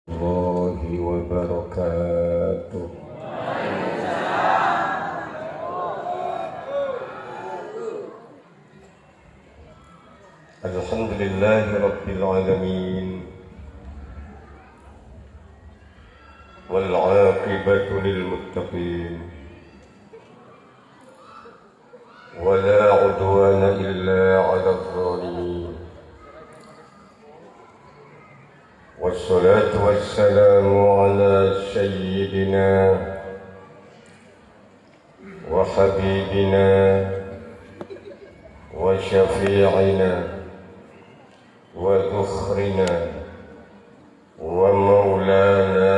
الله وبركاته. الحمد لله رب العالمين والعاقبة للمتقين ولا عدوان إلا على الظالمين، والصلاة والسلام على سيدنا وحبيبنا وشفيعنا وذخرنا ومولانا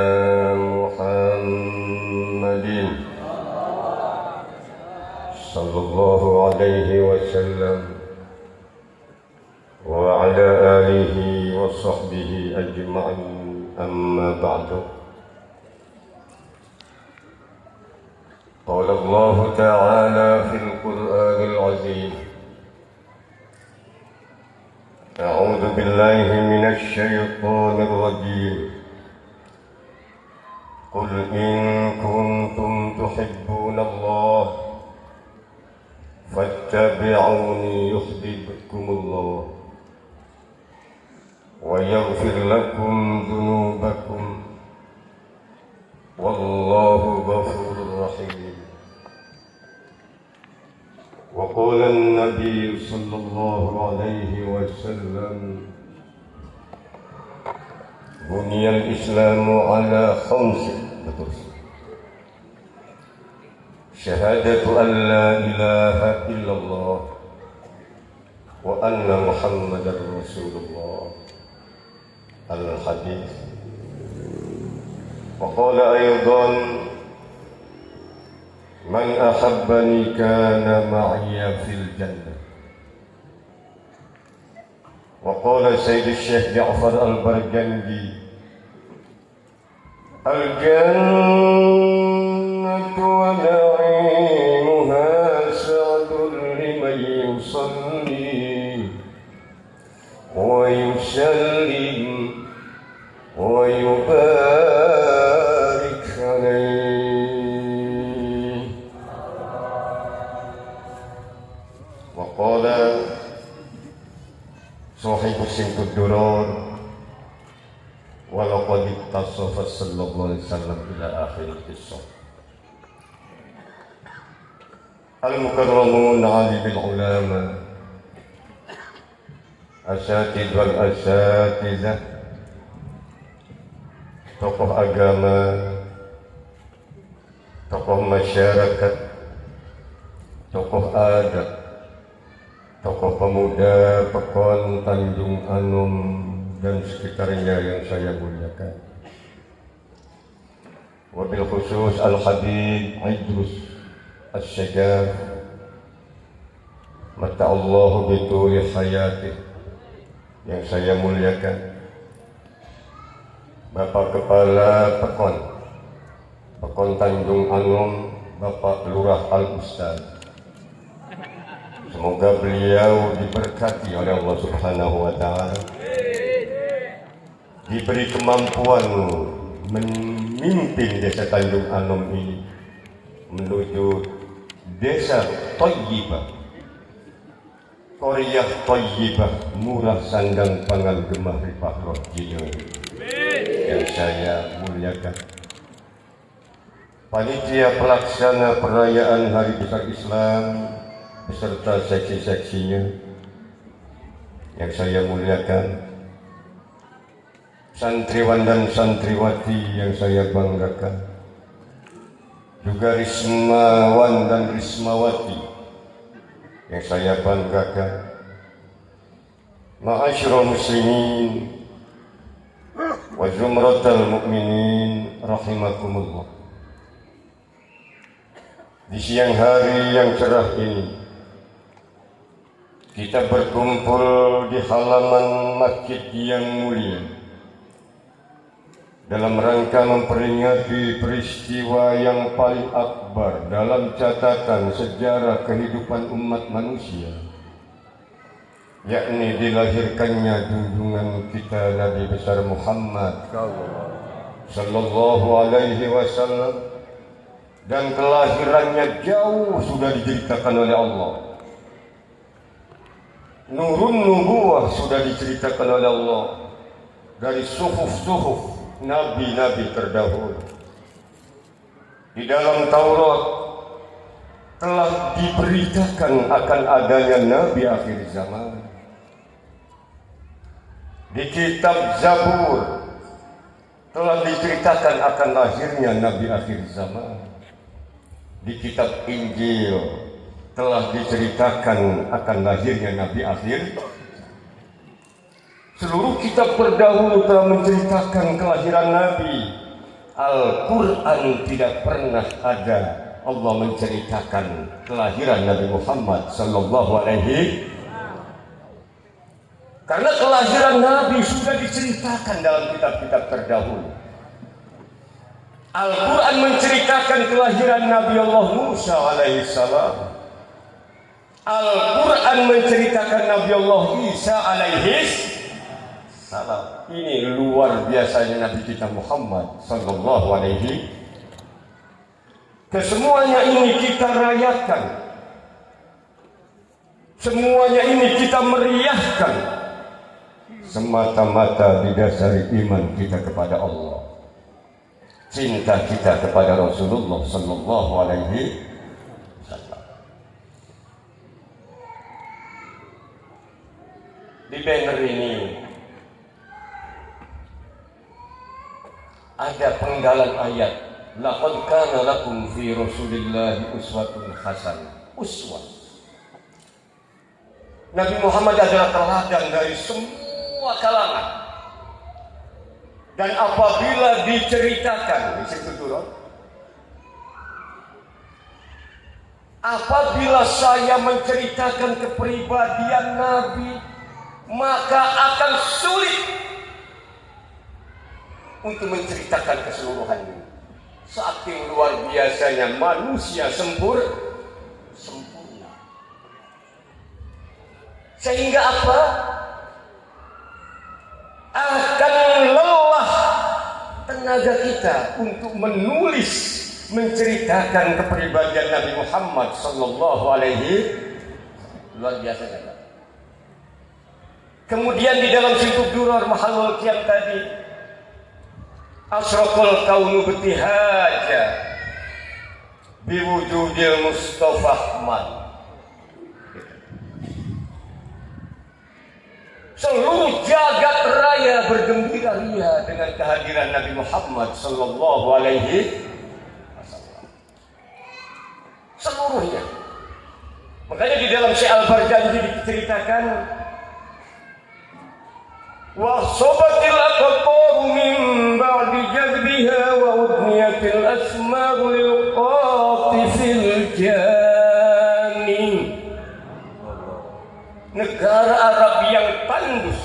محمد صلى الله عليه وسلم وعلى آله وصحبه أجمعين، أما بعد. قال الله تعالى في القرآن العظيم: أعوذ بالله من الشيطان الرجيم، قل إن كنتم تحبون الله فاتبعوني يحببكم الله ويغفر لكم ذنوبكم والله غفور رحيم. وقال النبي صلى الله عليه وسلم: بني الإسلام على خمس: شهادة أن لا إله إلا الله وأن محمدا رسول الله. الحديث. وقال أيضا: من أحبني كان معي في الجنة. وقال سيد الشيخ جعفر البرجندي: الجنة ونعيمها سعد لمن يصلي ويسلم ويبارك عليه. وقال صاحب سمت الدرار: ولقد اتصف صلى الله عليه وسلم إلى آخر القصة. المكرمون عالم العلماء، asatidz wal asatizah, tokoh agama, tokoh masyarakat, tokoh adat, tokoh pemuda Pekon Tanjung Anom dan sekitarnya yang saya muliakan. Wabil khusus Al-Habib Idrus As-Syajah, mata Allah bituli hayatih, yang saya muliakan. Bapak Kepala Pekon Tanjung Anom, Bapak Lurah Al-Ustaz, semoga beliau diberkati oleh Allah Subhanahu wa Ta'ala, diberi kemampuan memimpin desa Tanjung Anom ini menuju desa Thayyibah, Qaryah Thayyibah, murah sandang pangan gemah ripah roh jino, yang saya muliakan. Panitia pelaksana perayaan Hari Besar Islam beserta seksi-seksinya yang saya muliakan. Santriwan dan santriwati yang saya banggakan, juga rismawan dan rismawati yang saya banggakan. Ma'asyiral muslimin wa zumratal mu'minin rahimakumullah. Di siang hari yang cerah ini kita berkumpul di halaman masjid yang mulia dalam rangka memperingati peristiwa yang paling akbar dalam catatan sejarah kehidupan umat manusia, yakni dilahirkannya junjungan kita Nabi besar Muhammad sallallahu alaihi wasallam, dan kelahirannya jauh sudah diceritakan oleh Allah. Nurun nubuwah sudah diceritakan oleh Allah dari suhuf-suhuf nabi-nabi terdahulu. Di dalam Taurat telah diberitakan akan adanya nabi akhir zaman. Di kitab Zabur telah diceritakan akan lahirnya nabi akhir zaman. Di kitab Injil telah diceritakan akan lahirnya nabi akhir. Seluruh kitab terdahulu telah menceritakan kelahiran nabi. Al-Quran tidak pernah ada Allah menceritakan kelahiran Nabi Muhammad sallallahu alaihi. Karena kelahiran Nabi sudah diceritakan dalam kitab-kitab terdahulu. Al-Quran menceritakan kelahiran Nabi Allah Musa alaihi salam. Al-Quran menceritakan Nabi Allah Isa alaihi salam. Ini luar biasanya Nabi kita Muhammad sallallahu alaihi. Kesemuanya ini kita rayakan. Semuanya ini kita meriahkan semata-mata didasari iman kita kepada Allah, cinta kita kepada Rasulullah sallallahu alaihi wasallam. Di banner ini ada penggalan ayat, laqad kana lakum fi Rasulillahi uswatun hasanah. Uswah. Nabi Muhammad adalah teladan dari semua kalangan. Dan apabila diceritakan, apabila saya menceritakan kepribadian Nabi, maka akan sulit untuk menceritakan keseluruhannya. Saking luar biasanya manusia sempurna. Sehingga apa? Akan lelah tenaga kita untuk menulis, menceritakan kepribadian Nabi Muhammad sallallahu alaihi. Luar biasa kan? Kemudian di dalam Sintub Durar Mahallul Qiyam tadi, asraqal kaunu bitihaja biwujudil Mustafa Ahmad. Seluruh jagat raya bergembira-ria dengan kehadiran Nabi Muhammad sallallahu alaihi wasallam. Seluruhnya. Makanya di dalam Syekh Al-Barjanji diceritakan, wa sabatil aqtaru min ba'di jadbiha wa udniyatil asma'u lil qatifil jani. Negara Arab yang tandus,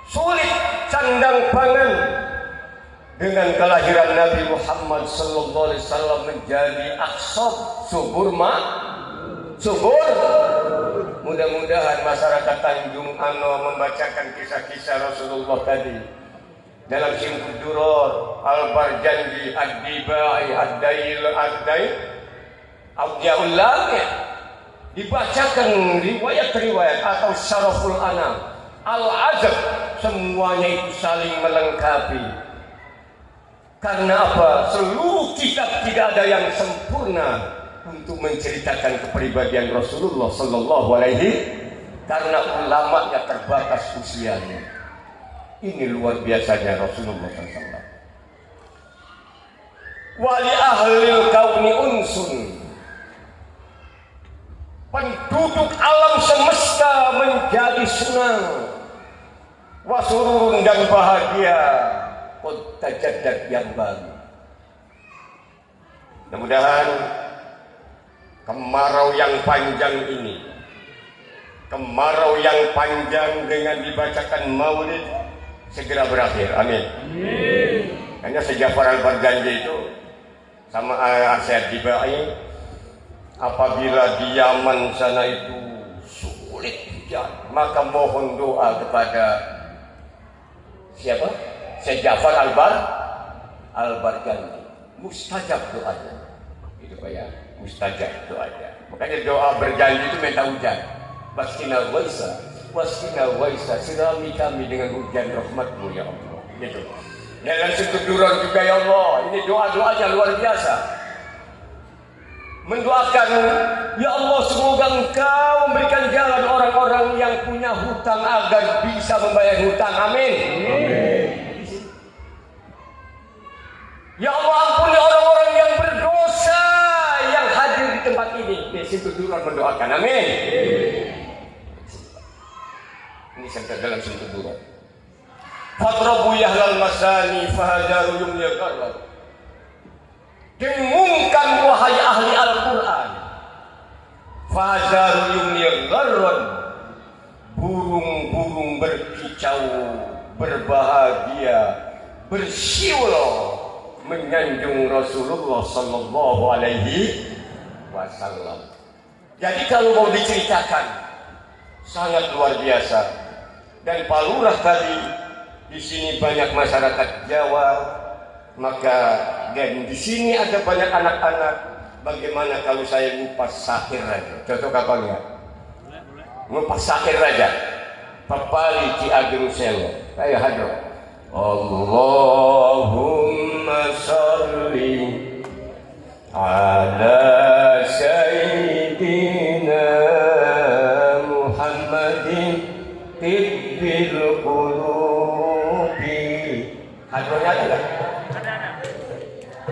sulit sandang pangan, dengan kelahiran Nabi Muhammad sallallahu alaihi wasallam menjadi aksab, subur. Mudah-mudahan masyarakat Tanjung Ano membacakan kisah-kisah Rasulullah tadi dalam Sintub Durar, Al-Barjanji, Ad-Dibai, Ad-Dail, Abdiyaul Lami, dibacakan riwayat-riwayat atau Syaraful Anam, Al-Ajab, semuanya itu saling melengkapi. Karena apa? Seluruh kitab tidak ada yang sempurna untuk menceritakan kepribadian Rasulullah sallallahu alaihi, karena ulamanya terbatas usianya. Ini luar biasanya Rasulullah sallallahu alaihi wasallam. Wali ahlil kauni unsun, penduduk alam semesta menjadi senang, wasurun dan bahagia, tajaddad yang baru. Mudah-mudahan kemarau yang panjang ini, kemarau yang panjang dengan dibacakan maulid, segera berakhir. Amin. Hanya sejafar Al-Barjanji itu sama Asyad Dibai, apabila di Yaman sana itu sulit hujan, maka mohon doa kepada siapa? Syekh Ja'far Al-Barjani. Mustajab doanya. Itu Pak ya, mustajab doanya. Makanya doa berjanji itu minta hujan. Wasqina waisa, sirami kami dengan hujan rahmat-Mu ya Allah. Gitu. Dalam sekeduran juga ya Allah. Ini doa-doanya luar biasa. Mendoakan, ya Allah semoga Engkau memberikan jalan orang-orang yang punya hutang agar bisa membayar hutang. Amin. Amin. Ya Allah ampuni orang-orang yang berdosa yang hadir di tempat ini. Situ Duran mendoakan. Amin. Ini sampai dalam situ Duran. Fatrabu yahlal masani fahajaru yumni qarrat. Dengungkan wahai ahli Al-Quran. Fahajaru yumni qarrat. Burung-burung berkicau, berbahagia, bersiul menyanjung Rasulullah sallallahu alaihi wasallam. Jadi kalau mau diceritakan sangat luar biasa. Dan Pak Lurah tadi di sini banyak masyarakat Jawa, maka dan di sini ada banyak anak-anak. Bagaimana kalau saya ngupas sakir aja? Cocok apa enggak? Ngupas sakir aja. Papali Ki Ageng Sewo. Ayo hadro. Allahumma sholli ala sayyidina Muhammadin tibbil qulubi. Hadronya ada nggak?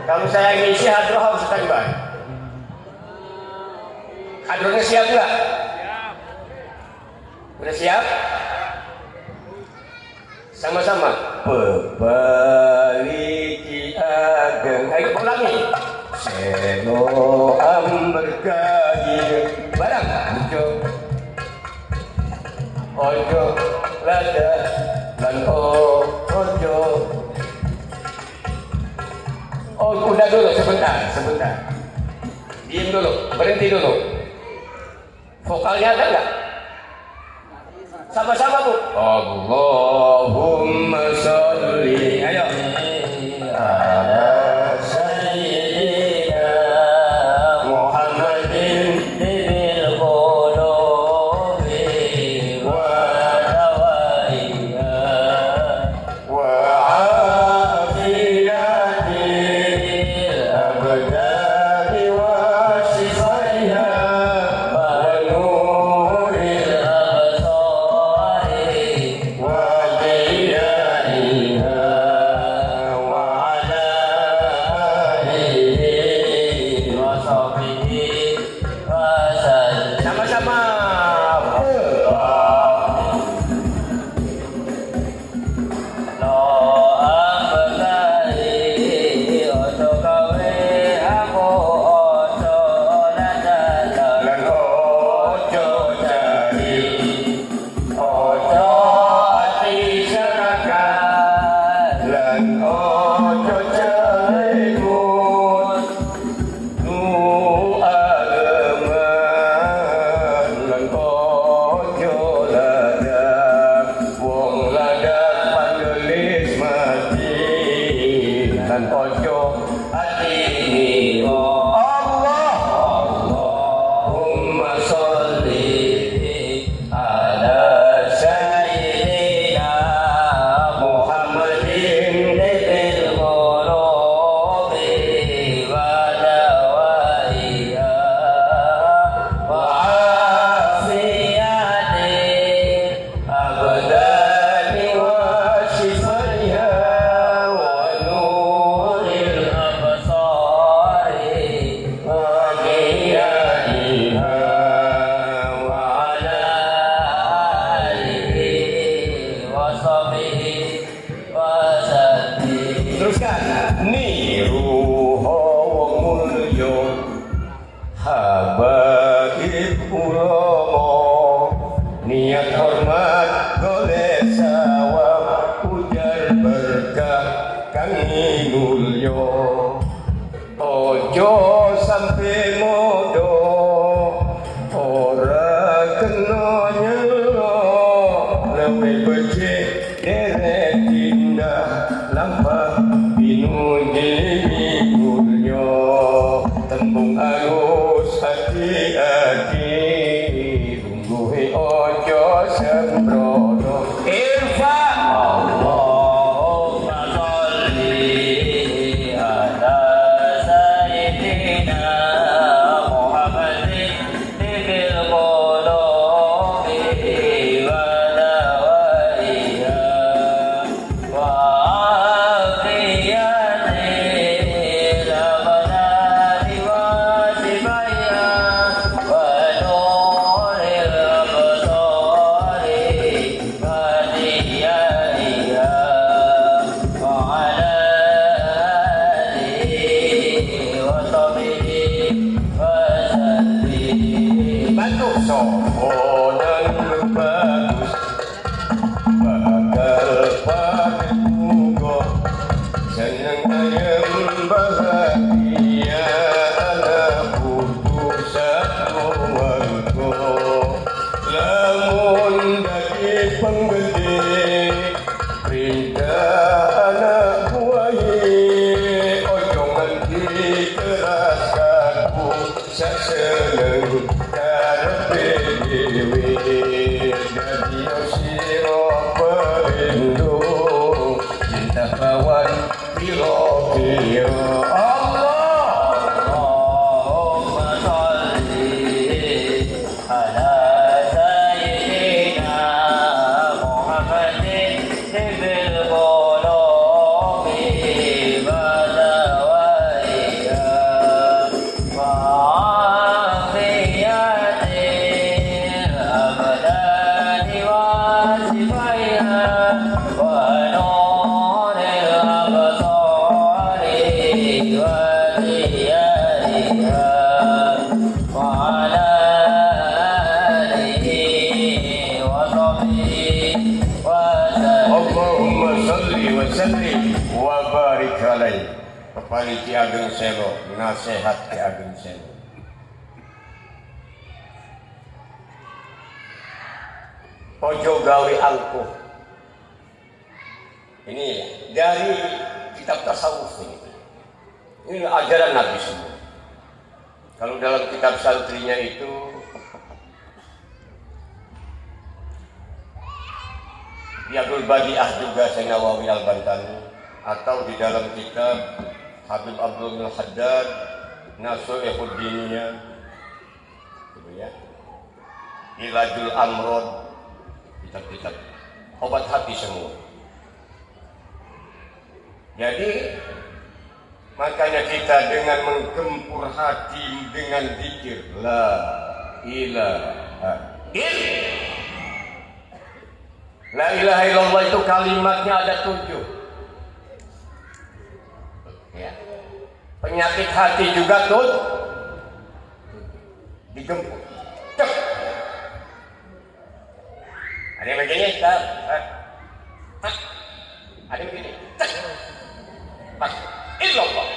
Kalau saya ngisi hadro harus standby. Hadronya siap nggak? Udah siap? Sama-sama. Pepali Ki Ageng. Ayo ulangi. Seno amberkahi barang ojo lada lan ojo. Oh udah dulu sebentar. Diam dulu, berhenti dulu. Vokalnya ada nggak? Sama-sama Bu. Allahumma sholli. Ayo. Ala sayyidina Muhammadin bil qulubi wa dawaiha wa afiyatil abdani wa shifaiha wa nuril Ojo sampai modo indah lampah pinuji mulya tembung alus hati-hati lungguhe ojo sembrono irfa Allahumma sholli ala sayyidina Muhammadin bil qulubi wa dawaiha wa afiyati al-abdani wa sibaiha wa nuril absari wa diyaiha wa ala alihi wa sahbihi wa sallim. Bantu sopo dan bagus bakal paduka seneng ayem bahagia anak putus satu warga lamun dadi penggede perintah anak buahi ojo nganti keras kaku saseneng karepe dhewe dadi sira perindu cinta kawan piro-piro Allahumma sholli ala sayyidina Muhammadin bil qulubi wa dawaiha wa afiyati al-abdani wa sibaiha wa nuril absari wa diyaiha wa ala alihi wa sahbihi wa sallim. Allahumma sholli wa sallim wa barik alaihi. Kepali Ki Ageng Selo, nasihat Ki Ageng Selo. Ojo gawe angkuh. Ini dari kitab tasawuf ini. Ini ajaran Nabi semua. Kalau dalam kitab santrinya itu di Abdul Badi'ah juga Syekh Nawawi Al-Bantani, atau di dalam kitab Habib Abdul Haddad Nasuihud Diniyah, gitu ya, Ilajul Amrod, kitab-kitab obat hati semua. Jadi makanya kita dengan menggempur hati dengan zikir la ilaha illallah. La ilaha illallah itu kalimatnya ada 7. Ya. Penyakit hati juga tuh digempur. Cek. Ada yang begini, tak? Ada yang begini, cek. Pas. Illallah.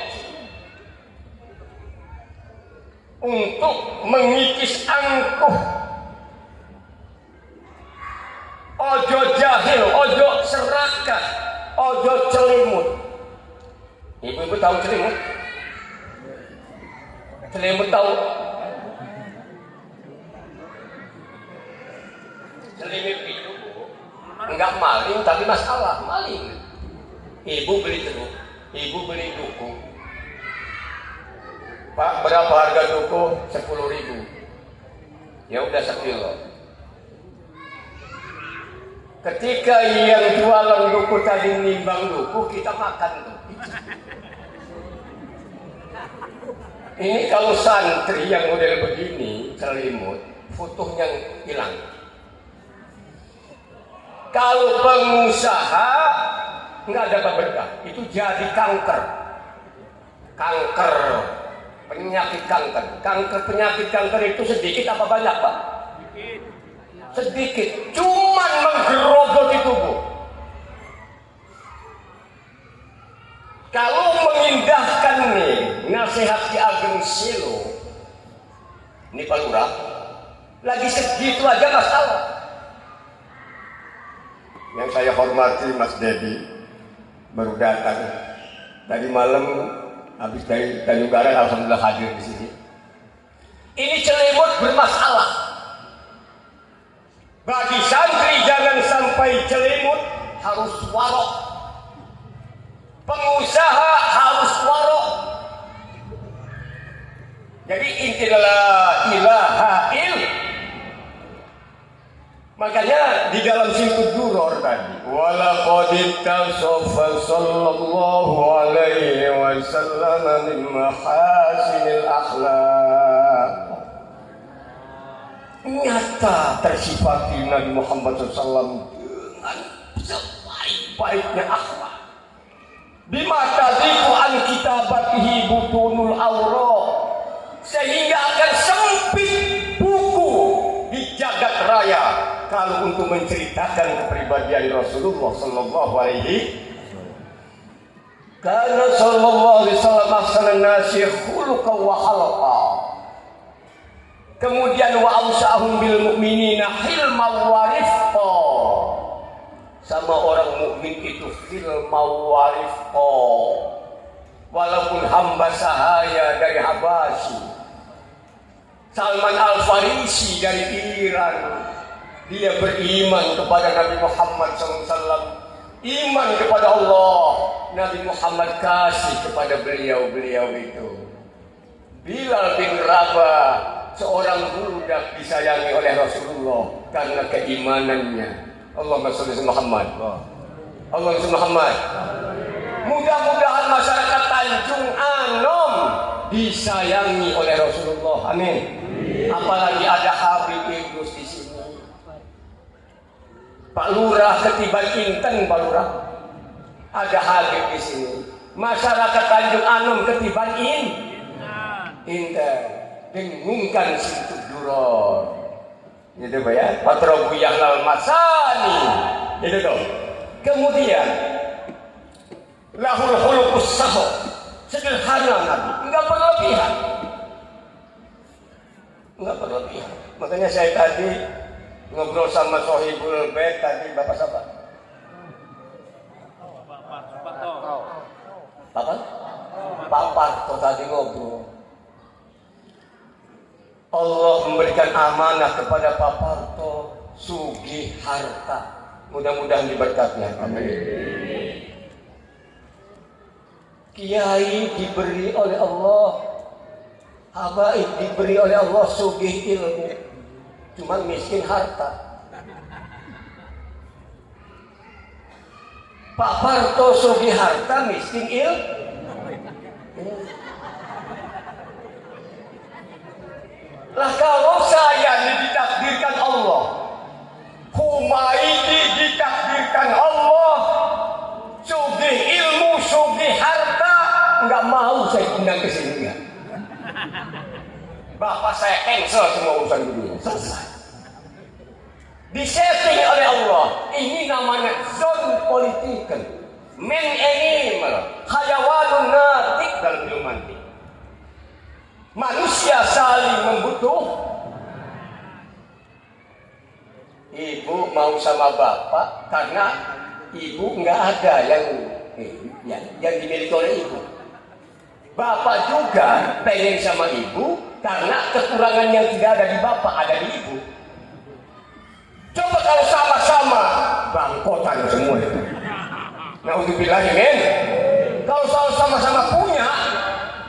Untuk mengikis angkuh, ojo jahil, ojo serakah, ojo celimut. Ibu-ibu tahu celimut? Celimut tahu? Celimut itu enggak maling tapi masalah maling. Ibu beli jeruk, ibu beli duku. Pak, berapa harga duku? 10.000. Ya udah sekilo. Ketika yang jualan duku tadi nimbang duku, kita makan tuh. Ini kalau santri yang model begini, selimut, futuhnya hilang. Kalau pengusaha nggak ada berkah, itu jadi kanker. Kanker, penyakit kanker. Penyakit kanker itu sedikit apa banyak, Pak? Sedikit, cuman menggerogoti tubuh. Kalau mengindahkan nih nasihat Ki Ageng Selo, ini Pak Lurah, lagi segitu aja masalah. Yang Yang saya hormati Mas Dedi baru datang tadi malam habis dari Tanjungaran, alhamdulillah hadir di sini. Ini celimut bermasalah. Bagi santri jangan sampai celimut, harus warok. Pengusaha harus warok. Jadi intilah ilaha il. Makanya di dalam Simtud Duror tadi, walaqad ittasafa sallallahu alaihi wasallam min mahasinil akhlaq. Nyata tersifati Nabi Muhammad SAW dengan sebaik-baiknya akhlak. Bima tadhiqu an kitabatihi butunul awra, sehingga akan sempit buku di jagat raya kalau untuk menceritakan kepribadian Rasulullah sallallahu alaihi. Karena sallallahu alaihi wasallam ahsanan nasi khuluqan wa khalaqa. Kemudian wa ausahum bil mu'minina hilman wa rifqa. Sama orang mukmin itu hilman wa rifqa. Walaupun hamba sahaya dari Habasyi, Salman Al-Farisi dari Iran, dia beriman kepada Nabi Muhammad SAW, iman kepada Allah. Nabi Muhammad kasih kepada beliau itu. Bilal bin Rabah, seorang budak disayangi oleh Rasulullah karena keimanannya. Allahumma sholli ala Muhammad. Allahumma sholli Muhammad. Mudah-mudahan masyarakat Tanjung Anom disayangi oleh Rasulullah. Amin. Apalagi ada Habib Idrus di sini. Pak Lurah ketiban Inten, Pak Lurah. Ada Habib di sini. Masyarakat Tanjung Anom ketiban Inten. Dengungkan Simtud Duror. Gitu Pak ya. Patrobu Yahlal Masani. Gitu dong. Kemudian lahul khuluqus sahih. Sederhana Nabi, enggak berlebihan. Enggak berlebihan. Makanya saya tadi ngobrol sama Sohibul Bait tadi, Bapak siapa? Bapak? Pak Parto tadi ngobrol. Allah memberikan amanah kepada Pak Parto sugih harta. Mudah-mudahan diberkati. Amin. Kiai diberi oleh Allah, habaib diberi oleh Allah sugih ilmu, cuman miskin harta. Pak Parto sugih harta, miskin ilmu. Lah kalau saya ditakdirkan Allah, Humaydi ditakdirkan Allah, sugih ilmu, sugih harta, nggak mau saya undang ke sini. Bapak saya cancel semua urusan dunia, selesai. Disetting oleh Allah. Ini namanya zon political, man animal, hayawanun natik dalam ilmantik. Manusia saling membutuh. Ibu mau sama bapak karena ibu nggak ada yang dimiliki oleh ibu. Bapak juga pengen sama ibu karena kekurangan yang tidak ada di bapak ada di ibu. Coba kalau sama-sama bangkotan semua itu. Nah untuk bilang men, kalau sama-sama punya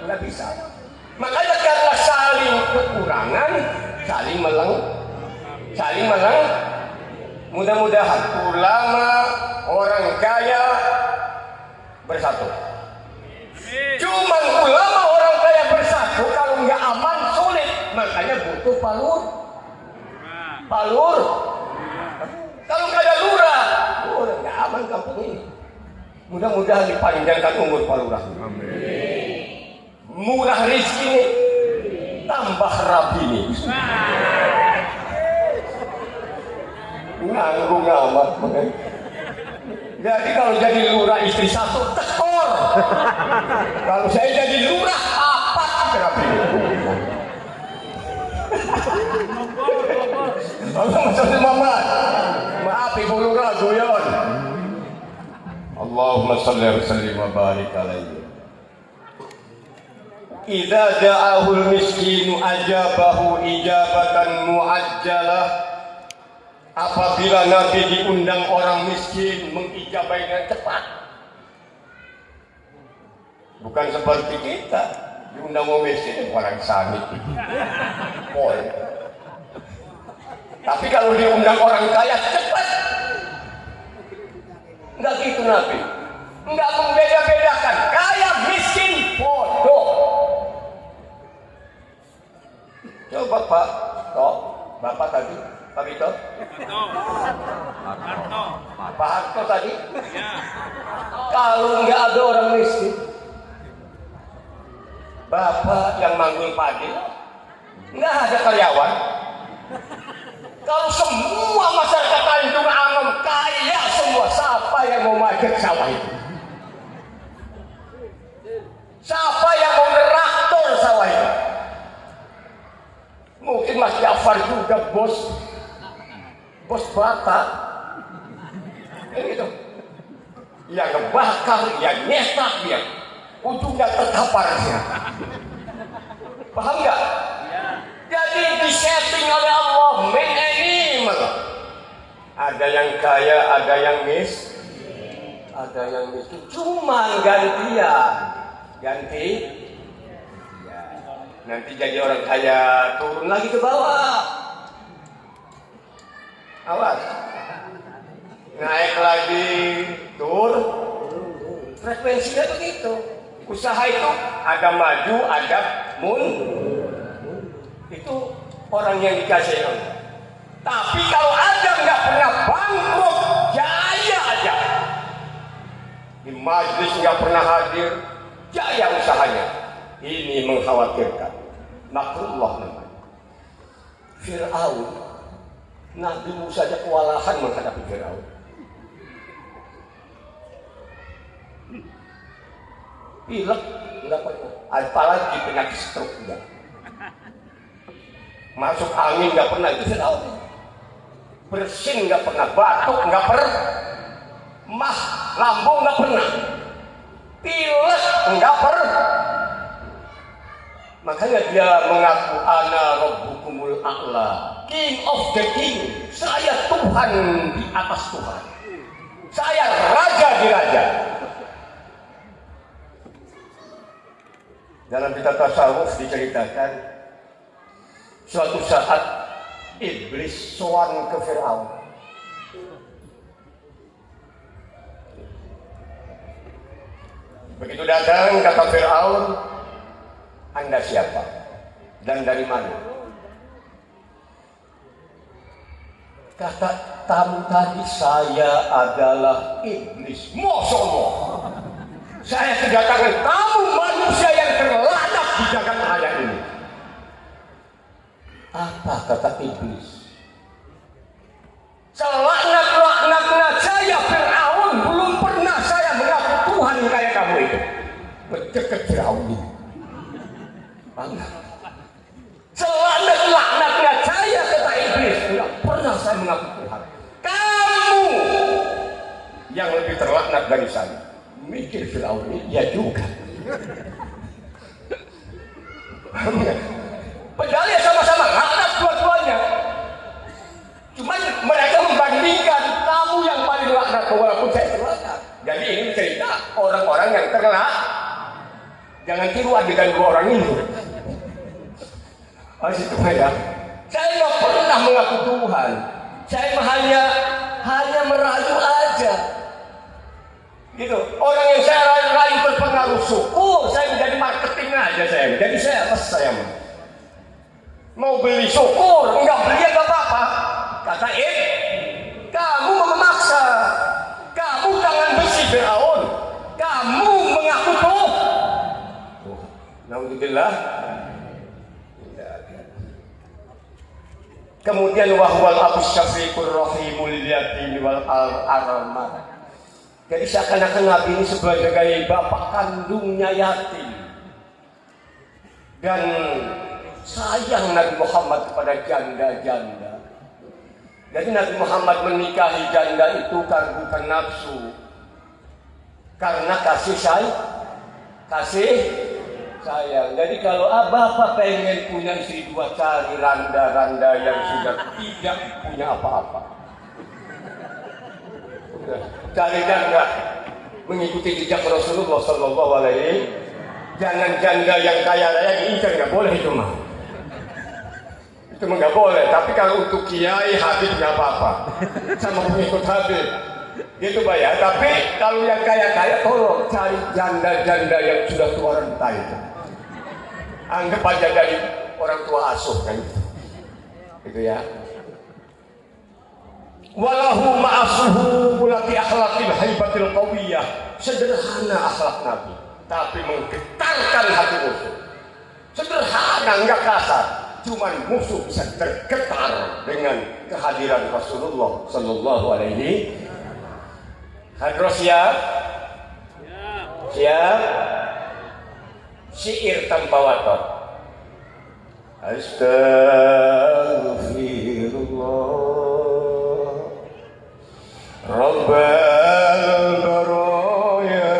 nggak bisa. Makanya karena saling kekurangan, saling meleng. Mudah-mudahan ulama, orang kaya bersatu. Cuman ulama orang kaya bersatu kalau nggak aman sulit. Makanya butuh palur. Kalau nggak ada lurah, nggak aman kampung ini. Mudah-mudahan dipanjangkan umur Pak Lurah. Murah rezeki ini, tambah rapi ini. Nanggung amat. Jadi kalau jadi lurah istri satu tekor. Kalau saya jadi lurah apa terapi? Allah maksudnya mama. Maaf Ibu Lurah guyon. Allahumma salli wa sallim wa barik alaihi. Idza da'ahul miskinu ajabahu ijabatan muajjalah. Apabila Nabi diundang orang miskin, mengijabai dengan cepat. Bukan seperti kita diundang orang miskin, orang sanit. Tapi kalau diundang orang kaya cepat. Enggak gitu Nabi. Enggak membeda-bedakan kaya miskin bodoh. Coba Pak, Bapak tadi, Pak Vito, Pak Harto tadi. Kalau enggak ada orang miskin, Bapak yang manggul padi, enggak ada karyawan. Kalau semua masyarakat Tanjung Anom kaya semua, siapa yang mau majek sawah itu? Siapa yang mau ngeraktor sawah itu? Mungkin Mas Jafar juga bos bata. Gitu. Ya ngebakar, ya nyetak dia. Ujungnya terkapar dia. Paham nggak? Jadi disetting oleh Allah minimal. Ada yang kaya, ada yang ada yang miskin. Cuma gantian, ganti. Ya. Nanti jadi orang kaya turun lagi ke bawah. Awas. Naik lagi, turun. Frekuensinya begitu. Usaha itu ada maju, ada mundur. Itu orang yang dikasih Allah. Tapi kalau ada nggak pernah bangkrut, jaya aja. Di majlis nggak pernah hadir, jaya usahanya. Ini mengkhawatirkan. Makrullah namanya. Fir'aun, Nabi Musa saja kewalahan menghadapi Fir'aun. Pilek nggak pernah. Apalagi penyakit stroke enggak. Masuk angin nggak pernah, itu Fir'aun. Bersin nggak pernah, batuk nggak pernah, mah lambung nggak pernah, pilek nggak pernah. Makanya dia mengaku ana rabbukumul a'la, king of the king. Saya Tuhan di atas Tuhan. Saya raja di raja. Dalam kitab tasawuf diceritakan suatu saat iblis sowan ke Fir'aun. Begitu datang kata Fir'aun, Anda siapa dan dari mana? Kata tamu tadi, saya adalah iblis. Masya Allah, saya kedatangan tamu manusia yang terlaknat di jagat raya ini. Apa kata iblis? Selaknat-laknatnya saya Fir'aun, belum pernah saya mengaku Tuhan kayak kamu itu. Berdekat Fir'aun ini. Selaknat-laknatnya saya kata iblis, tidak pernah saya mengaku Tuhan. Kamu yang lebih terlaknat dari saya. Mikir Fir'aun ini, ya juga. Padahal ya sama-sama laknat dua-duanya. Cuma mereka membandingkan kamu yang paling laknat walaupun saya terlaknat. Jadi ini cerita orang-orang yang terlaknat. Jangan tiru adegan dua orang ini. Itu ya. Saya nggak pernah mengaku Tuhan. Saya hanya merayu aja. Gitu. Orang yang saya rayu berpengaruh syukur. Saya menjadi marketing aja saya. Jadi saya apa saya mau beli syukur, enggak beli ya enggak apa-apa. Kata kamu memaksa, kamu tangan besi Fir'aun, kamu mengaku Tuhan. Alhamdulillah. Kemudian wahwal abu syafiqur rahimul yatim wal armah. Jadi seakan-akan Nabi ini sebagai bapak kandungnya yatim. Dan sayang Nabi Muhammad kepada janda-janda. Jadi Nabi Muhammad menikahi janda itu karena bukan nafsu. Karena kasih sayang. Jadi kalau Bapak pengen punya istri dua, cari randa-randa yang sudah tidak punya apa-apa. Cari janda mengikuti jejak Rasulullah Sallallahu Alaihi. Jangan janda yang kaya raya diincar, nggak boleh itu mah. Itu mah nggak boleh. Tapi kalau untuk kiai Habib nggak apa-apa, sama pengikut Habib. Gitu Pak ya. Tapi kalau yang kaya-kaya tolong cari janda-janda yang sudah tua renta itu. Anggap aja dari orang tua asuh kan gitu ya. Walahu ma'asuhu mulati akhlaqil haibatil qawiyah. Sederhana akhlak Nabi, tapi menggetarkan hati musuh. Sederhana, enggak kasar, cuman musuh bisa tergetar dengan kehadiran Rasulullah Sallallahu Alaihi. Hadroh siap? Siap? Syair tanpa watak. Astaghfirullah Rabbal baraya.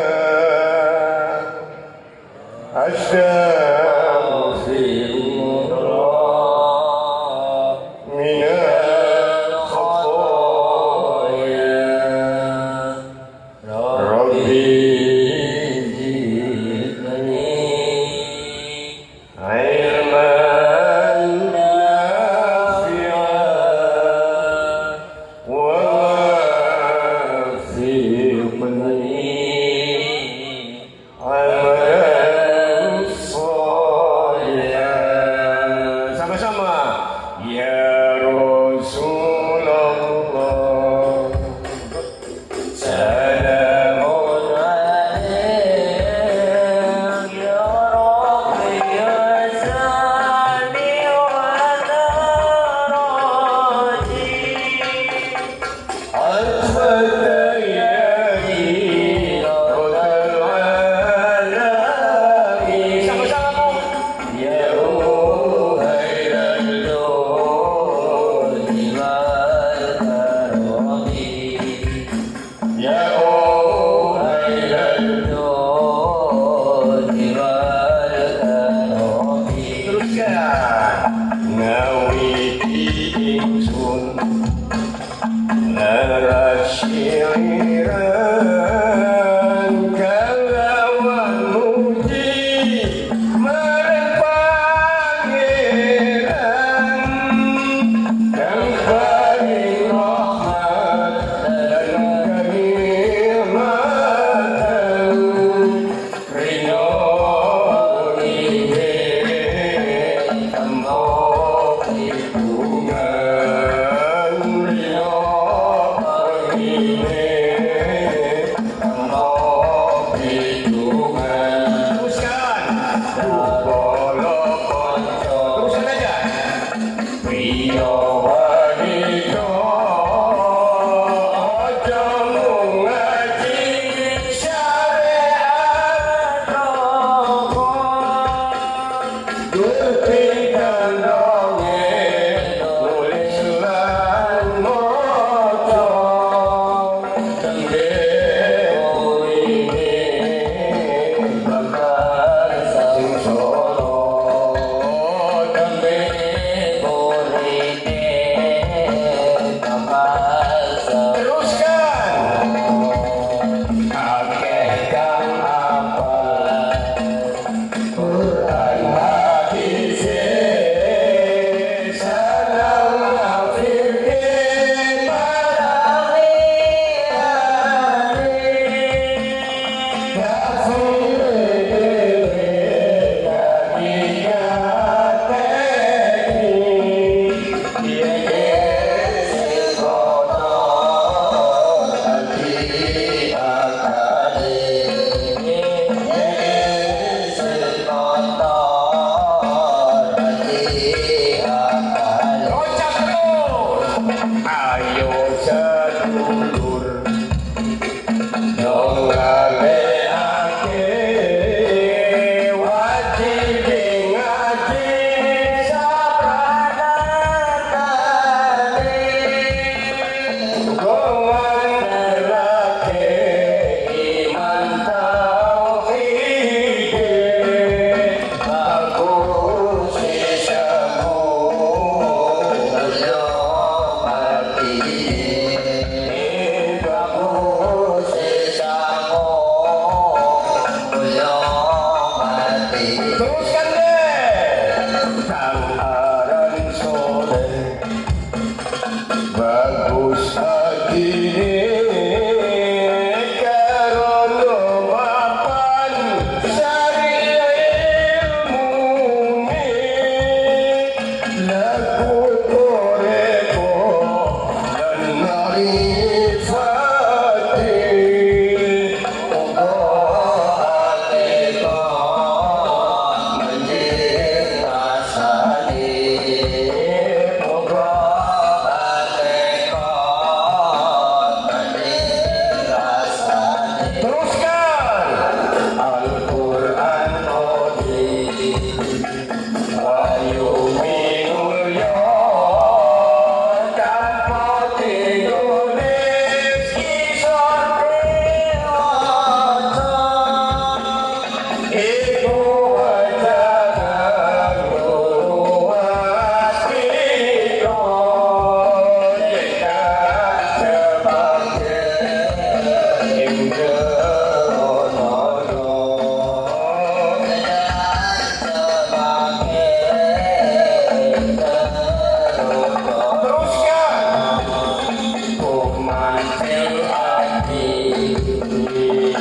Astaghfirullah minal khataaya. Rabbi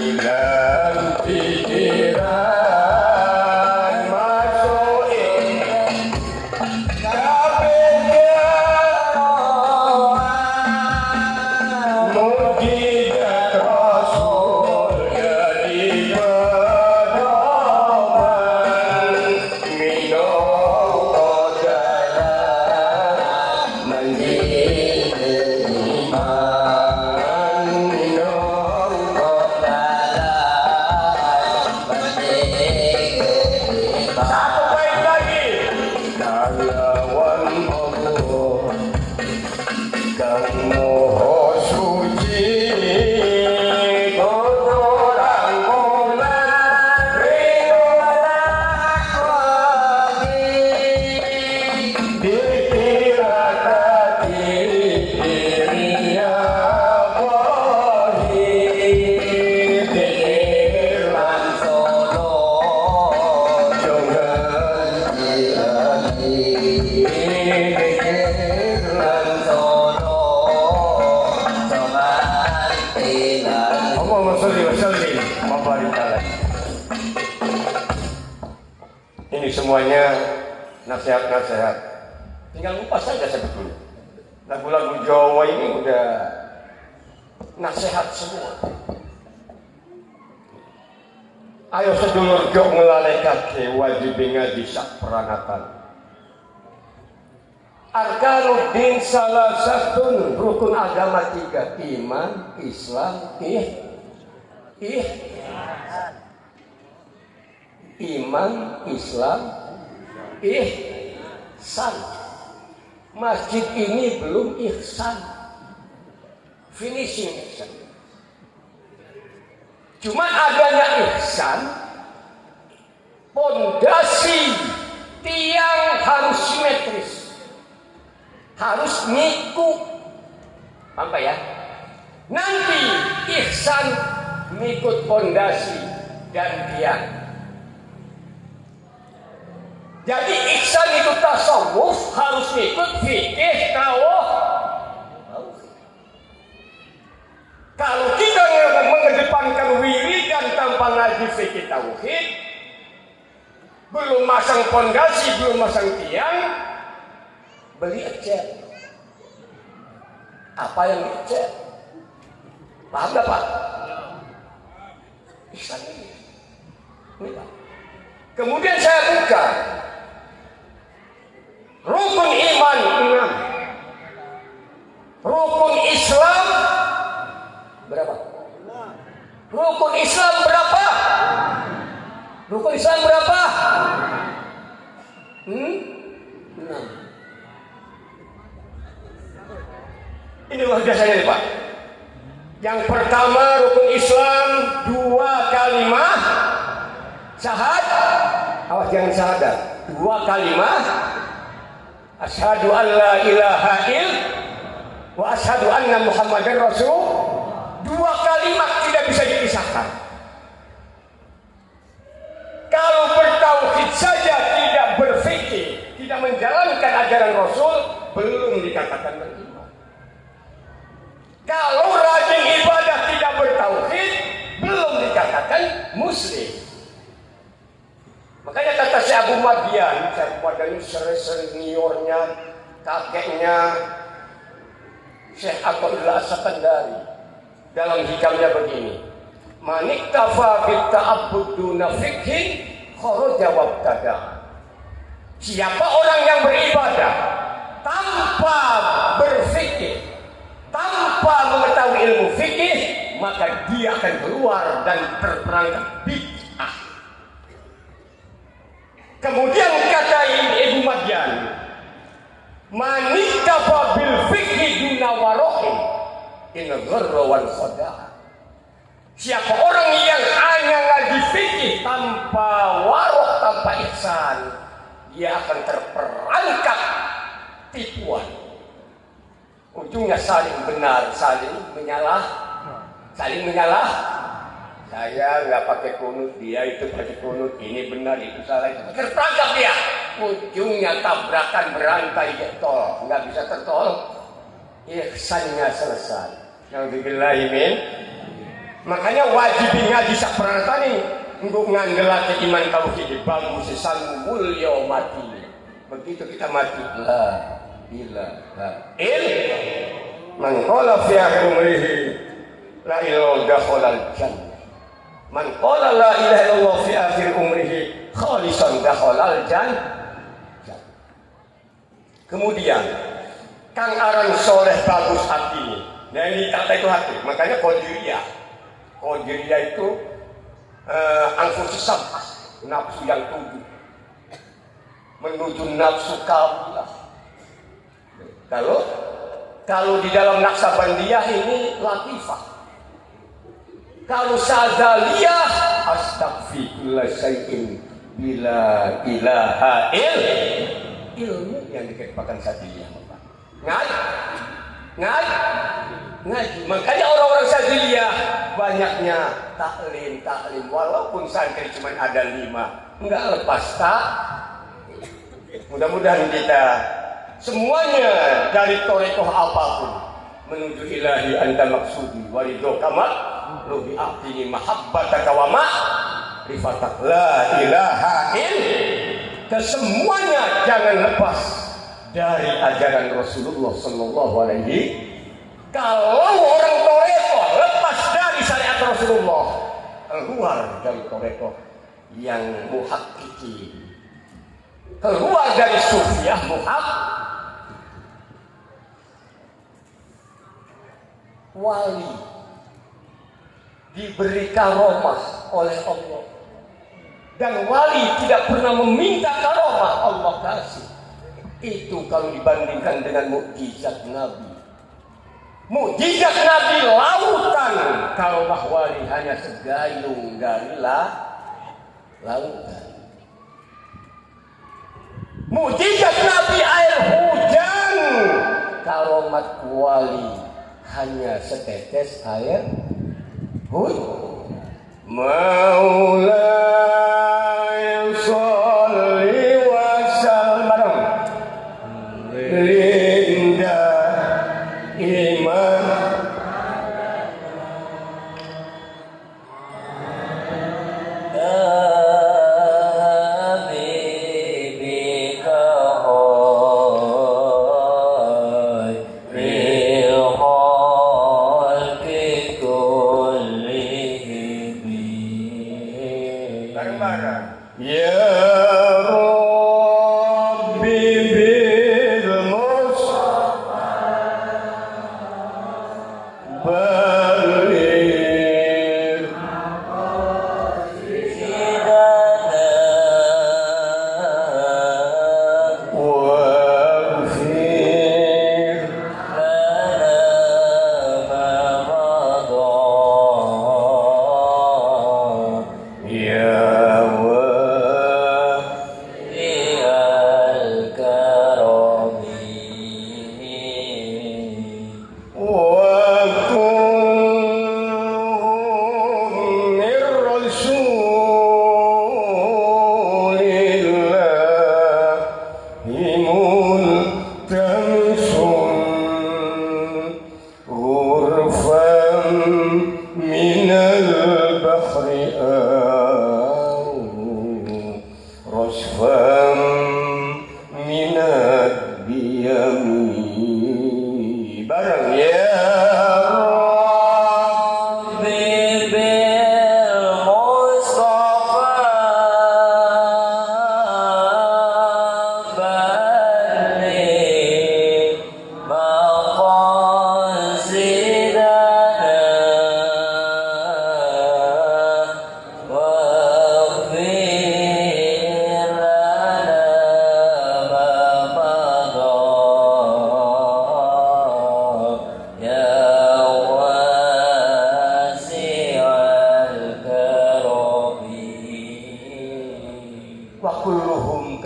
hilang pikiran masuk mujizat Rasul jadi pedoman minum kodaran mendidik iman minum kodaran mendidik iman. Satu bait lagi. Kalawan Allah kang moho suci orang bulan rindu lakwati dikirati dirinya bohi dikirlan solo jangan dirani dikirlan solo jangan dirani. Allahumma sholli wa sallim wa barik alaihi. Ini semuanya nasihat-nasihat. Tinggal lupa saja sebetulnya. Lagu-lagu Jawa ini udah nasihat semua. Ayo sedulur jok ngelalekake wajib ngaji sak perangatan. Arkanuddin salah satu rukun agama 3, iman, Islam, iman, Islam, ihsan. Masjid ini belum ihsan, finishing ihsan. Cuma adanya ihsan, pondasi tiang harus simetris, harus ngikut. Apa ya? Nanti ihsan ngikut pondasi dan tiang. Jadi ihsan itu tasawuf harus ikut fikih tauhid. Kalau kita mengedepankan wiridan tanpa ngaji fikih tauhid, belum masang pondasi, belum masang tiang, beli ecer. Apa yang ecer? Paham gak Pak? Ihsan ini. Kemudian saya buka rukun iman 6, rukun Islam berapa? Rukun Islam berapa? Rukun Islam berapa? 6. Ini luar biasa nih Pak. Yang pertama rukun Islam 2 kalimat syahadat. Awas jangan syahadat. 2 kalimat asyhadu an la ilaha illallah wa asyhadu anna muhammadar rasul. 2 kalimat tidak bisa dipisahkan. Kalau bertauhid saja tidak berfikir, tidak menjalankan ajaran Rasul, belum dikatakan beriman. Kalau rajin ibadah tidak bertauhid, belum dikatakan muslim. Makanya kata Syekh Abu Madian, Syekh Abu Madian ini seniornya, kakeknya Syekh Abdullah As-Sakandari, dalam hikamnya begini, maniktafa bitta'abbud duna fikhin kharaja wabtada. Siapa orang yang beribadah tanpa berfikir, tanpa mengetahui ilmu fikih, maka dia akan keluar dan terperangkap bid'ah. Kemudian kata Ibu Madian, maniktafa bil fikhi duna warohin in gharra wal khada'a. Siapa orang yang hanya ngaji fikih tanpa waroh, tanpa ihsan, dia akan terperangkap tipuan. Ujungnya saling benar, saling menyalah. Saya nggak pakai kunut, dia itu pakai kunut. Ini benar, itu salah, itu terperangkap dia. Ujungnya tabrakan, berantai, getol, nggak bisa tertol. Ihsannya selesai. Nauzubillahi min. Makanya wajib ngaji sak peranatani untuk ngandelake iman tauhid bagus sesan mulya mati. Begitu kita mati la ilaha illallah. Man qala fi umrihi la ilaha dakhalal jannah. Man qala la ilaha illallah fi akhir umrihi khalisan dakhalal jannah. Kemudian kang aran soleh bagus hatinya. Nah ini kata itu hati. Makanya qadiriyah. Qadiriyah itu angkusi sampah, nafsu yang tujuh menuju nafsu kaulah. Kalau di dalam Naksabandiyah ini latifah. Kalau Sadzaliyah astagfirullah syai'in bila ilaha ilmu yang dikedepankan Sadzaliyah. Ngaji. Makanya orang-orang Sadzaliyah banyaknya taklim walaupun santri cuma ada 5, enggak lepas tak. Mudah-mudahan kita semuanya dari torekoh apapun menuju ilahi anta maksudi waridho kamat lu bi'aktini mahabbataka wa ma'rifatak la ilaha kesemuanya jangan lepas dari ajaran Rasulullah sallallahu alaihi. Kalau orang torekoh lepas dari syariat Rasulullah, keluar dari torekoh yang muhakkiki, keluar dari sufiyah wali diberi karomah oleh Allah, dan wali tidak pernah meminta karomah, Allah kasih. Itu kalau dibandingkan dengan mukjizat Nabi. Mukjizat Nabi lautan, karomah wali hanya segayung dari lautan. Mukjizat Nabi air hujan, karomat wali hanya setetes air hujan. Maulaya sholli wa sallim linda iman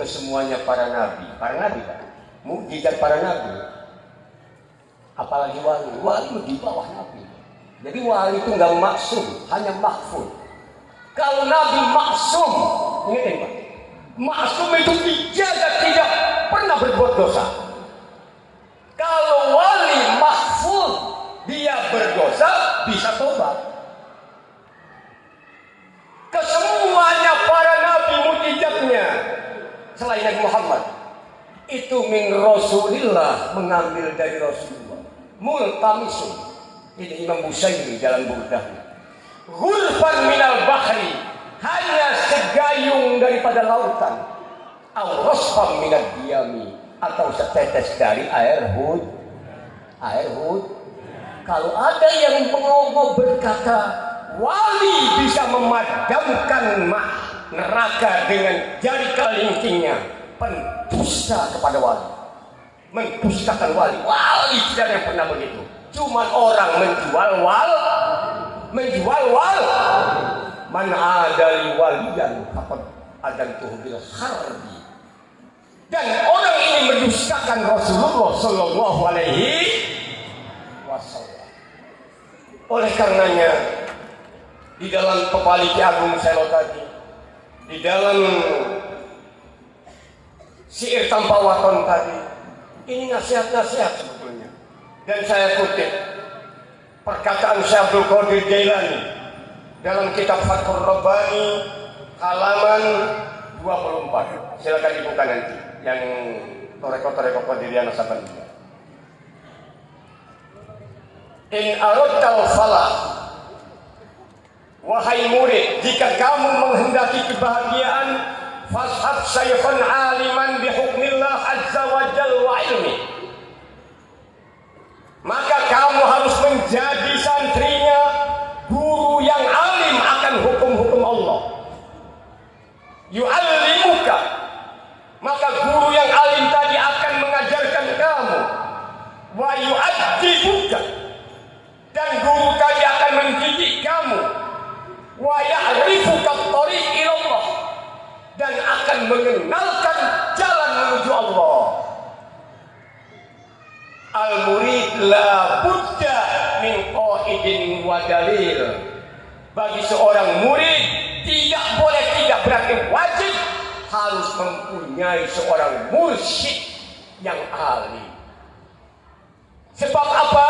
kesemuanya para nabi kan? Mukjizat para nabi. Apalagi wali di bawah nabi. Jadi wali itu nggak maksum, hanya mahfud. Kalau nabi maksum, ingat Pak, maksum itu dijaga tidak pernah berbuat dosa. Kalau wali mahfud, dia berdosa bisa tobat. selain Nabi Muhammad. Itu min Rasulillah, mengambil dari Rasulullah. Multamisun. Ini Imam Busairi dalam burdahnya. Ghurfan minal bahri, hanya segayung daripada lautan. Au rasfam minad diyami, atau setetes dari air hud. Air hud. Kalau ada yang pengomong berkata wali bisa memadamkan neraka dengan jari kelingkingnya, pendusta kepada wali, mendustakan wali. Wali tidak ada yang pernah begitu. Cuma orang menjual wal. Man adali waliyan faqad adantuhu bil harbi. Dan orang ini mendustakan Rasulullah sallallahu alaihi wasallam. Oleh karenanya di dalam Pepaliki Agung Selo tadi, di dalam Syair Tanpa Waton tadi, ini nasihat-nasihat sebetulnya. Dan saya kutip perkataan Syekh Abdul Qadir Jailani dalam kitab Fathur Rabbani halaman 24. Silakan dibuka nanti yang toreko-toreko Qadiriyah Nasabaniyah. In aradtal falah, wahai murid, jika kamu menghendaki kebahagiaan, fashab sayfan aliman bihukmillah azza wa jalla wa ilmi. Maka kamu harus menjadi santrinya guru yang alim akan hukum-hukum Allah. Yu'allimuka, maka guru yang alim tadi akan mengajarkan kamu. Wa yu'addibuka, dan guru tadi akan mendidik kamu. Wa ya'rifuka thariq ilallah, dan akan mengenalkan jalan menuju Allah. Al-murid la budda min qaidin wa dalil. Bagi seorang murid tidak boleh, tidak berarti wajib, harus mempunyai seorang mursyid yang alim. Sebab apa?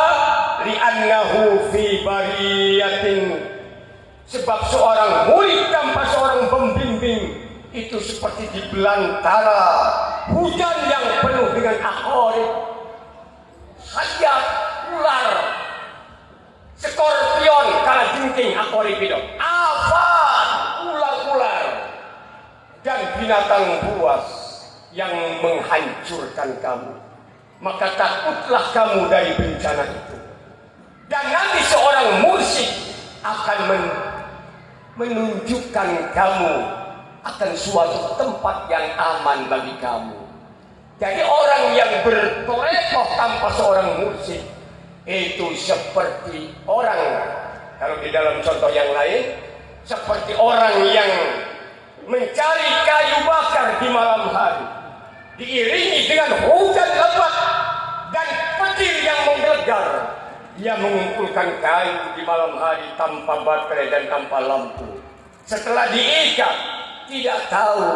Li'annahu fi bariyatin, sebab seorang murid tanpa seorang pembimbing itu seperti di belantara hujan yang penuh dengan aqarib, hayat, ular, skorpion, kalajengking, aqarib itu, afat, ular-ular, dan binatang buas yang menghancurkan kamu. Maka takutlah kamu dari bencana itu. Dan nanti seorang mursyid akan menunjukkan kamu akan suatu tempat yang aman bagi kamu. Jadi orang yang bertorekoh tanpa seorang mursyid itu seperti orang, kalau di dalam contoh yang lain, seperti orang yang mencari kayu bakar di malam hari, diiringi dengan hujan lebat dan petir yang menggelegar. Dia mengumpulkan kayu di malam hari tanpa baterai dan tanpa lampu. Setelah diikat, tidak tahu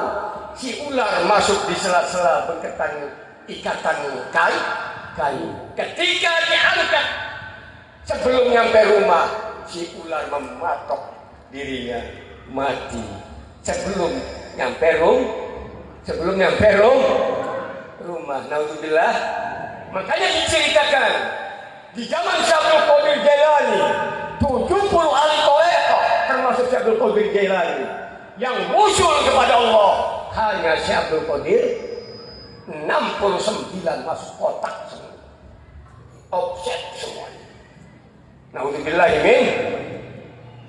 si ular masuk di sela-sela bengketan ikatan kayu. Ketika diangkat, sebelum nyampe rumah, si ular mematok dirinya mati. Sebelum nyampe rumah. Naudzubillah. Makanya diceritakan di zaman Syekh Abdul Qadir Jailani 70 ahli tarekat termasuk Syekh Abdul Qadir Jailani yang usul kepada Allah, hanya Syekh Abdul Qadir 69 masuk kotak semua, offset semuanya. Naudzubillah,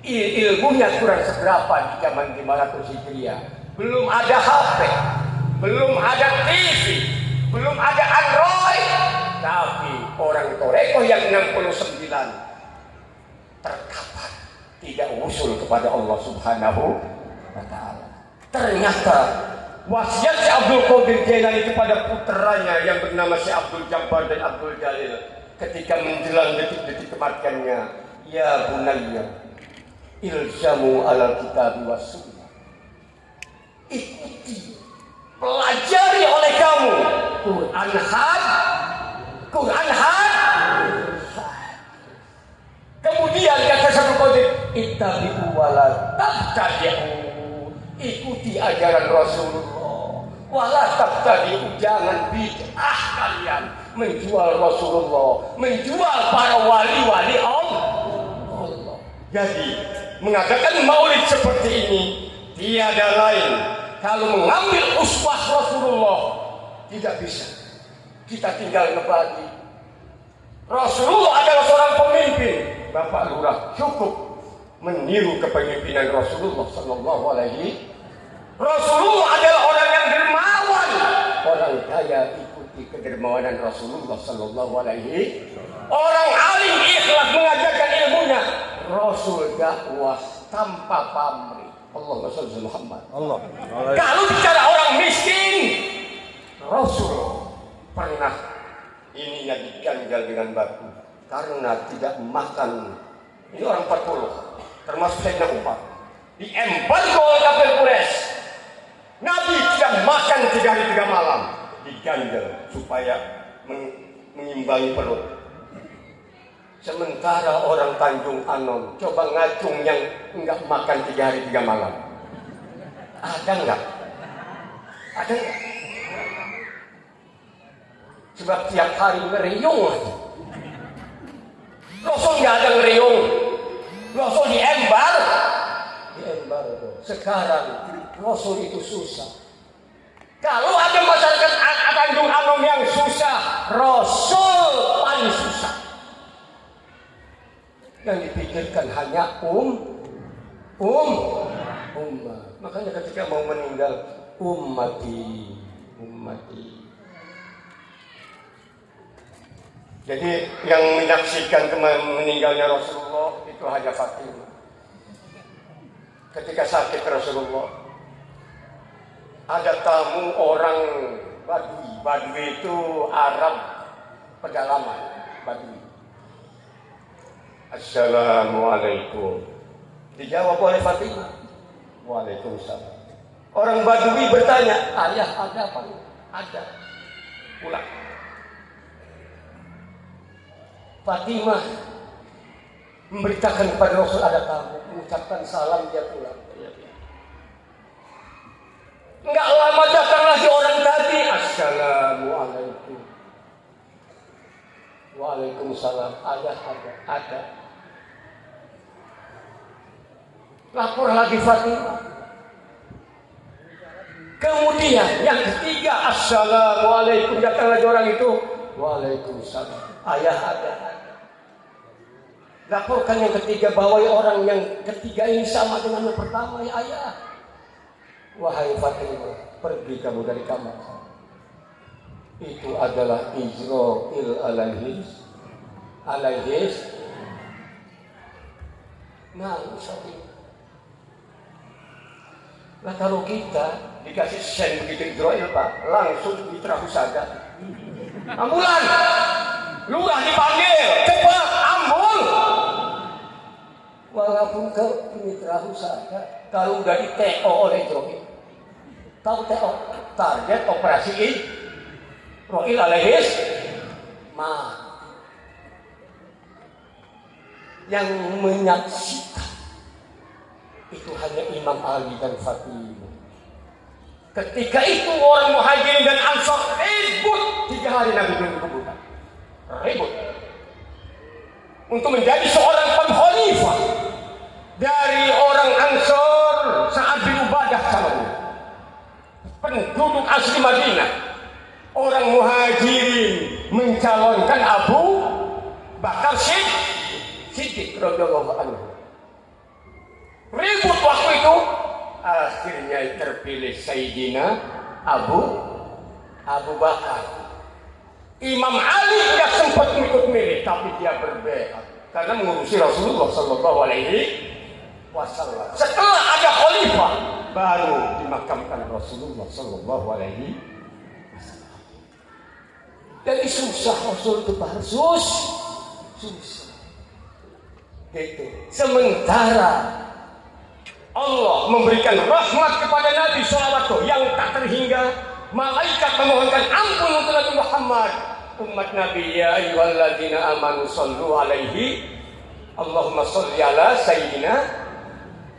ilmunya kurang seberapa di zaman 500 Hijriah. Belum ada HP, belum ada TV, belum ada Android. Tapi orang toreko yang 69 terkapar, tidak usul kepada Allah Subhanahu wa ta'ala. Ternyata wasiat Syekh Abdul Qadir Jailani kepada putranya yang bernama Syekh Abdul Jabbar dan Abdul Jalil ketika menjelang detik-detik kematiannya, ya bunayya ilzamu alal kitab was sunnah. Ikuti, pelajari oleh kamu Quran had. Kemudian kata Syekh Abdul Qadir, ittabi'u wa la tabtadi'u. Ikuti ajaran Rasulullah. Wala tabtadi'u, jangan bid'ah kalian menjual Rasulullah, menjual para wali-wali Allah. Jadi mengadakan maulid seperti ini tiada lain kalau mengambil uswah Rasulullah tidak bisa. Kita tinggal ngebagi. Rasulullah adalah seorang pemimpin. Bapak Lurah cukup meniru kepemimpinan Rasulullah sallallahu alaihi. Rasulullah adalah orang yang dermawan. Orang kaya ikuti kedermawanan Rasulullah sallallahu alaihi. Orang alim ikhlas mengajarkan ilmunya. Rasul dakwah tanpa pamrih. Allahumma shalli ala Muhammad. Allah. Kalau bicara orang miskin, Rasul pernah ininya diganjal dengan batu karena tidak makan. Ini orang 40, termasuk Sayyidina Umar. Diembargo oleh kafir Quraisy. Nabi tidak makan 3 hari 3 malam, diganjal supaya mengimbangi perut. Sementara orang Tanjung Anom coba ngacung yang enggak makan 3 hari 3 malam. Ada enggak? Ada enggak? Sebab tiap hari ngeriung aja. Rasul enggak ada ngeriung. Rasul diembar. Diembar itu. Sekarang Rasul itu susah. Kalau ada masyarakat Tanjung Anom yang susah, Rasul paling susah. Yang dipikirkan hanya ummah. Makanya ketika mau meninggal, ummati. Jadi yang menyaksikan meninggalnya Rasulullah itu hanya Fatimah. Ketika sakit Rasulullah, ada tamu orang Badui. Badui itu Arab pedalaman. Badui. Assalamualaikum. Dijawab oleh Fatimah. Waalaikumsalam. Orang Badui bertanya, ayah ada apa? Ada. Pulang. Fatimah memberitakan kepada Rasul ada tamu, mengucapkan salam, dia pulang. Enggak lama datang lagi orang tadi. Assalamualaikum. Waalaikumsalam. Ada. Lapor lagi Fatimah. Kemudian yang ketiga, assalamualaikum, datang lagi orang itu. Waalaikumsalam. Ayah ada. Laporkan yang ketiga, bawai orang yang ketiga ini sama dengan yang pertama, ya ayah. Wahai Fatimah, pergi kamu dari kamar. Itu adalah Israil alaihis. Nah, nah kalau kita dikasih sen begitu Israil Pak, langsung diterahusada. Ambulan, lurah dipanggil, cepat ambul. Walaupun ke diterahusada, kalau udah di TO oleh Israil. Tahu TO? Target operasi Israil alaihis. Yang menyaksikan itu hanya Imam Ali dan Fatimah. Ketika itu orang Muhajirin dan Ansar ribut 3 hari Nabi belum dikuburkan. Ribut untuk menjadi seorang pengkhalifah dari orang Ansar. Sa'ad bin Ubadah calonnya, penduduk asli Madinah. Orang Muhajirin mencalonkan Abu Bakar Siddiq radhiyallahu anhu. Ribut waktu itu, akhirnya terpilih Sayyidina Abu Bakar. Imam Ali tidak sempat ikut milih, tapi dia berbaiat karena mengurusi Rasulullah sallallahu alaihi wasallam. Setelah ada khalifah, baru dimakamkan Rasulullah sallallahu alaihi wasallam. Jadi susah Rasul itu susah. Gitu. Sementara Allah memberikan rahmat kepada Nabi SAW yang tak terhingga. Malaikat memohonkan ampun untuk Nabi Muhammad. Umat Nabi, ya ayyuhalladzina amanu sallu alaihi Allahumma salli ala sayyidina.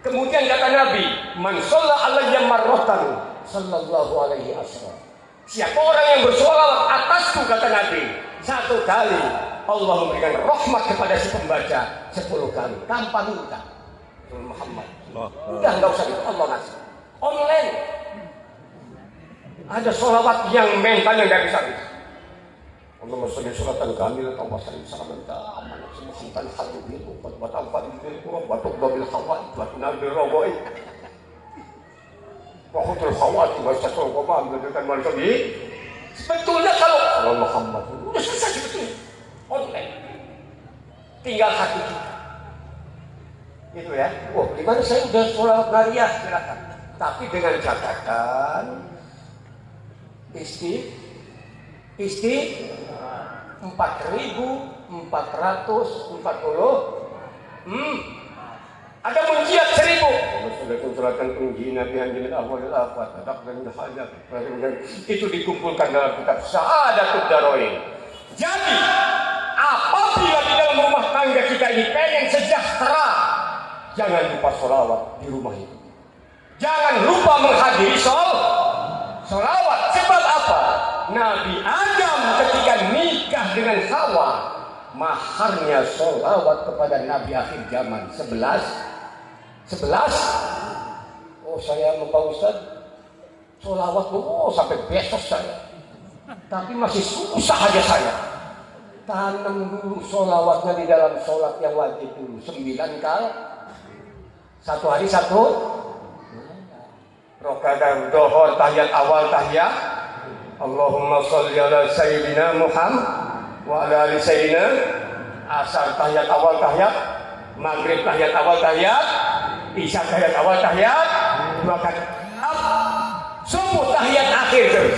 Kemudian kata Nabi, man shalla alayya marratan sallallahu alaihi wasallam. Siapa orang yang bersolawat atasku, kata Nabi, 1 kali, Allah memberikan rahmat kepada si pembaca 10 kali tanpa minta. Muhammad. Udah nggak usah itu, Allah ngasih. Online. Ada solawat yang mentalnya nggak bisa. Allahumma sholli sholatan kamilah wa sallim salaman ta'aman semua hadu bil wa ta'fad bil qurab wa tuqda bil khawat wa tunabir rawi wa khutul khawat wa syakru wa ma'amkan manusia. Sebetulnya kalau Muhammad udah selesai sebetulnya online, tinggal hati kita gitu ya. Wah, gimana saya udah sholawat nariyah, silakan, tapi dengan catatan isti 4.440 ada munjiat 1.000 suratan tinggi Nabi Hanjil Awal Al-Afat itu dikumpulkan dalam kitab Sa'adatud Darain. Jadi apabila di dalam rumah tangga kita ini pengen sejahtera, jangan lupa sholawat di rumah itu. Jangan lupa menghadiri sholawat. Sebab apa? Nabi Adam ketika nikah dengan Hawa, maharnya sholawat kepada Nabi akhir zaman 11. Oh, saya Pak Ustaz sholawat sampai besok saya, tapi masih susah aja saya. Tanam dulu sholawatnya di dalam sholat yang wajib dulu 9 kali, 1 hari 1 rakaat dhuhur, tahiyat awal tahiyat Allahumma sholli ala sayyidina Muhammad wa ala ali sayyidina, asar tahiyat awal tahiyat, maghrib tahiyat awal tahiyat, isya tahiyat awal tahiyat, 2 kali subuh tahiyat akhir 1.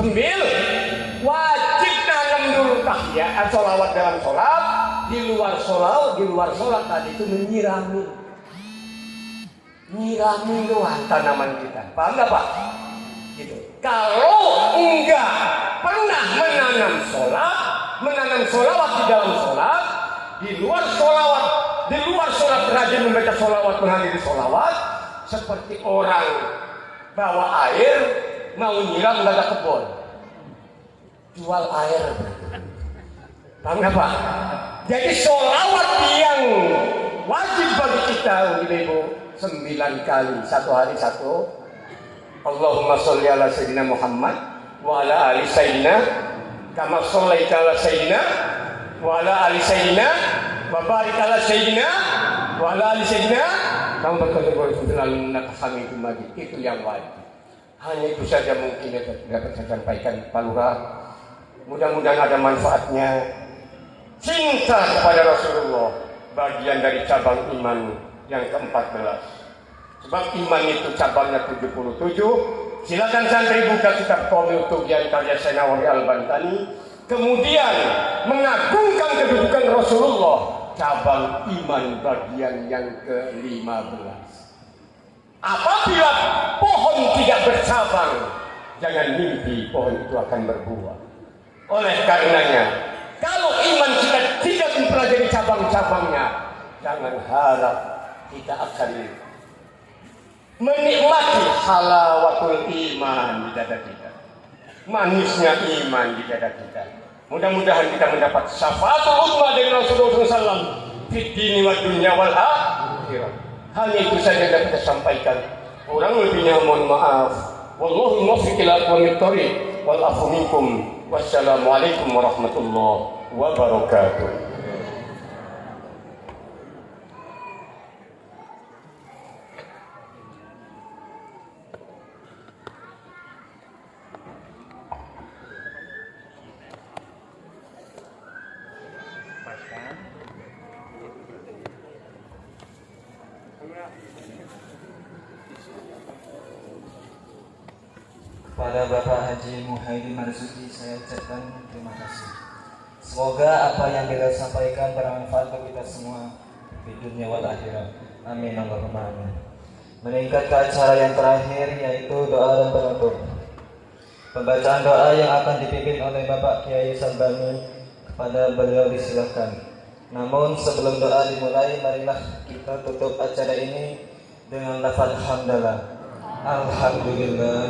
9 wajib nanam dulu tahiyat sholawat dalam sholat. Di luar sholat tadi itu menyirami doang tanaman kita. Paham nggak Pak? Gitu. Kalau enggak pernah menanam sholawat di dalam sholat, di luar sholat rajin membaca sholawat, menghadiri sholawat, seperti orang bawa air mau nyiram nggak ada kebun, jual air. Paham nggak Pak? Jadi sholawat yang wajib bagi kita, Ibu, 9 kali, 1 hari 1. Allahumma sholli ala sayyidina Muhammad wa ala ali sayyidina kama shallaita ala sayyidina wa ala ali sayyidina wa barik ala sayyidina wa ala ali sayyidina kama barakta ala sayyidina Hamidum Majid. Itu yang wajib. Hanya itu saja mungkin yang dapat saya sampaikan Pak Lurah. Mudah-mudahan ada manfaatnya. Cinta kepada Rasulullah bagian dari cabang iman yang ke-14. Sebab iman itu cabangnya 77. Silakan santri buka kitab Qomil Tughyan karya Syekh Nawawi Al-Bantani. Kemudian mengagungkan kedudukan Rasulullah, cabang iman bagian yang ke-15. Apabila pohon tidak bercabang, jangan mimpi pohon itu akan berbuah. Oleh karenanya, kalau iman kita tidak mempelajari cabang-cabangnya, jangan harap kita akan menikmati halawatul iman di dada kita, manisnya iman di dada kita. Mudah-mudahan kita mendapat syafaatul uzma dari Rasulullah SAW fid dini wad dunya wal akhirah. Hanya itu saja yang dapat saya sampaikan. Kurang lebihnya mohon maaf. Wallahu muwaffiq ila aqwamit thoriq wal afu minkum. Wassalamualaikum warahmatullahi wabarakatuh. Kepada Bapak Haji Muhyiddin Marzuki saya ucapkan terima kasih. Semoga apa yang beliau sampaikan bermanfaat bagi kita semua di dunia wal akhirat. Amin Allahumma amin. Meningkat ke acara yang terakhir yaitu doa dan penutup. Pembacaan doa yang akan dipimpin oleh Bapak Kiai Salbani, kepada beliau disilakan. Namun sebelum doa dimulai, marilah kita tutup acara ini dengan lafaz hamdalah. Alhamdulillah.